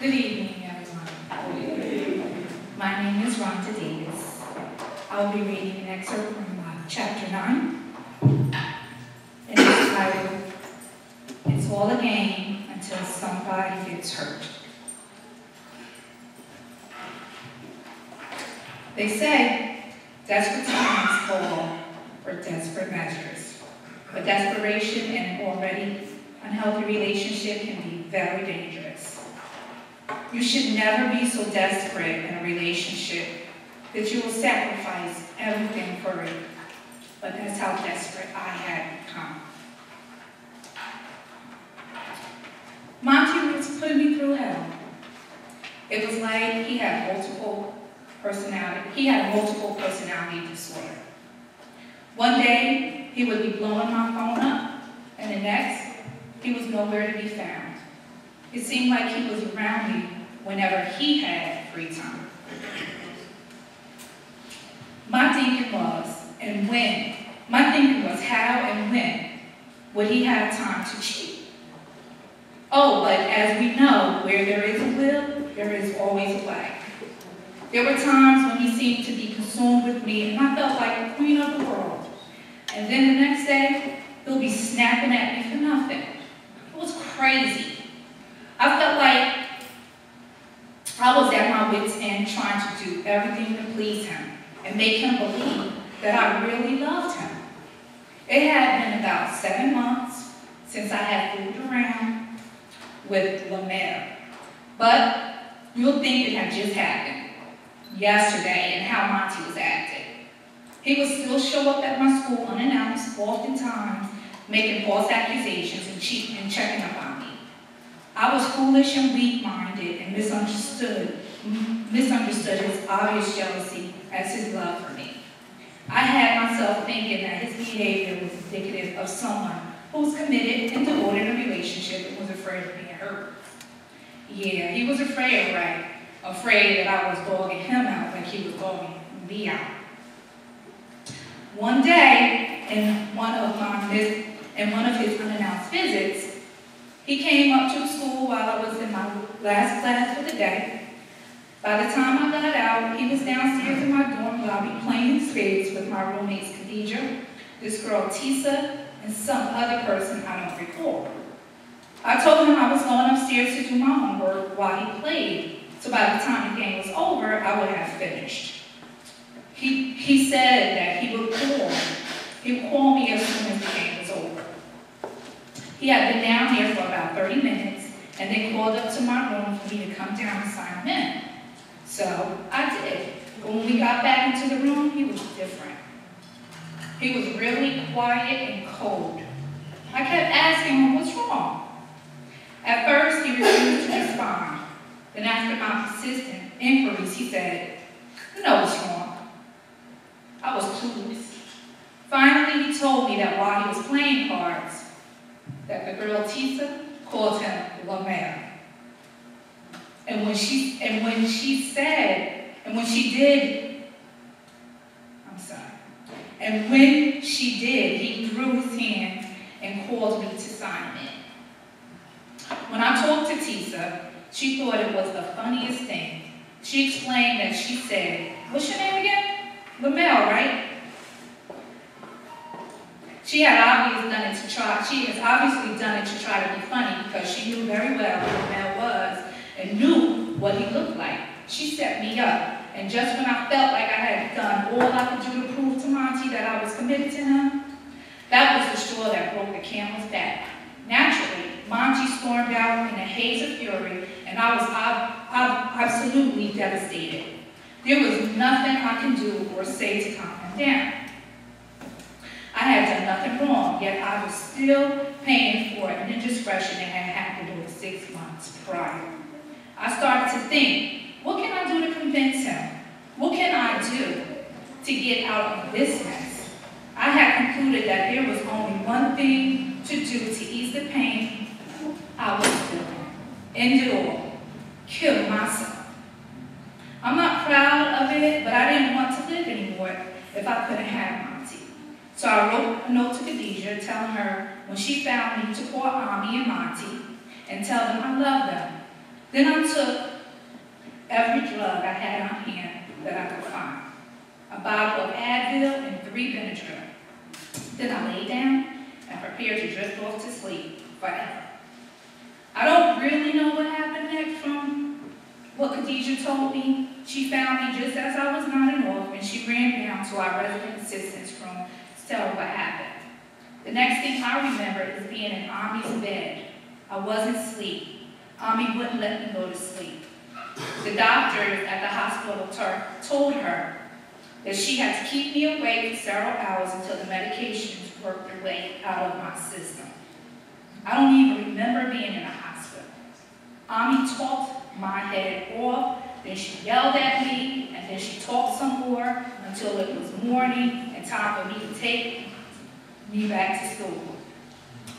Good evening, everyone. My name is Rhonda Davis. I'll be reading an excerpt from chapter 9. And it's titled, It's All a Game Until Somebody Gets Hurt. They say desperate times call for desperate measures. But desperation in an already unhealthy relationship can be very dangerous. You should never be so desperate in a relationship that you will sacrifice everything for it. But that's how desperate I had become. Monty was putting me through hell. It was like he had multiple personality. He had multiple personality disorder. One day, he would be blowing my phone up, and the next, he was nowhere to be found. It seemed like he was around me whenever he had free time. My thinking was how and when would he have time to cheat? Oh, but as we know, where there is a will, there is always a way. There were times when he seemed to be consumed with me, and I felt like the queen of the world. And then the next day, he'll be snapping at me for nothing. It was crazy. I felt like I was at my wit's end trying to do everything to please him and make him believe that I really loved him. It had been about 7 months since I had fooled around with Lemaire. But you'll think it had just happened yesterday and how Monty was acting. He would still show up at my school unannounced, oftentimes making false accusations and cheating and checking up on me. I was foolish and weak-minded and misunderstood his obvious jealousy as his love for me. I had myself thinking that his behavior was indicative of someone who was committed and devoted in a relationship and was afraid of being hurt. Yeah, he was afraid, right? Afraid that I was dogging him out like he was dogging me out. One day, in one of his unannounced visits, he came up to the school while I was in my last class for the day. By the time I got out, he was downstairs in my dorm lobby playing spades with my roommates Khadijah, this girl Tisa, and some other person I don't recall. I told him I was going upstairs to do my homework while he played, so by the time the game was over, I would have finished. He said that he would call me. He would call me as soon as the game was over. He had been down here for about 30 minutes and then called up to my room for me to come down and sign him in. So I did. But when we got back into the room, he was different. He was really quiet and cold. I kept asking him, what's wrong? At first, he refused to respond. Then after my persistent inquiries, he said, you know what's wrong. I was clueless. Finally, he told me that while he was playing cards, that the girl Tisa called him Lemaire. And when she did, he drew his hand and called me to sign him in. When I talked to Tisa, she thought it was the funniest thing. She explained that she said, what's your name again? Lemaire, right? She has obviously done it to try to be funny because she knew very well who Lemaire was and knew what he looked like. She set me up, and just when I felt like I had done all I could do to prove to Monty that I was committed to him, that was the straw that broke the camel's back. Naturally, Monty stormed out in a haze of fury, and I was absolutely devastated. There was nothing I can do or say to calm him down. I had done nothing wrong, yet I was still paying for an indiscretion that had happened over 6 months prior. I started to think, what can I do to convince him? What can I do to get out of this mess? I had concluded that there was only one thing to do to ease the pain I was feeling. End it all. Kill myself. I'm not proud of it, but I didn't want to live anymore if I couldn't have Monty. So I wrote a note to Khadijah telling her when she found me to call Ami and Monty and tell them I love them. Then I took every drug I had on hand that I could find. A bottle of Advil and 3 Benadryl. Then I lay down and prepared to drift off to sleep forever. I don't really know what happened next from what Khadijah told me. She found me just as I was nodding off, and she ran down to our resident assistant's room to tell her what happened. The next thing I remember is being in Ami's bed. I wasn't asleep. Ami wouldn't let me go to sleep. The doctors at the hospital told her that she had to keep me awake for several hours until the medications worked their way out of my system. I don't even remember being in a hospital. Ami talked my head off, then she yelled at me, and then she talked some more until it was morning and time for me to take me back to school.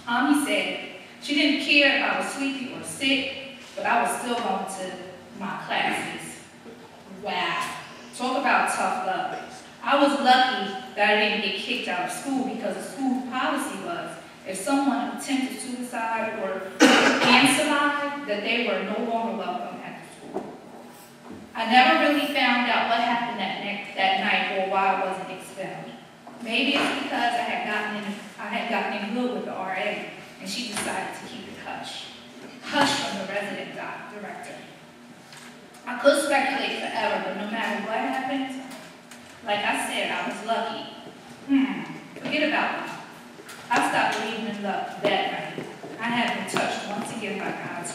Ami said she didn't care if I was sleepy or sick, but I was still going to my classes. Wow. Talk about tough love. I was lucky that I didn't get kicked out of school because the school policy was if someone attempted suicide and survived, that they were no longer welcome at the school. I never really found out what happened that night or why I wasn't expelled. Maybe it's because I had gotten in good with the RA, and she decided to keep it hush. Hush from the resident director. I could speculate forever, but no matter what happened, like I said, I was lucky. Forget about me. I stopped believing in love that night. I had been touched once again by God's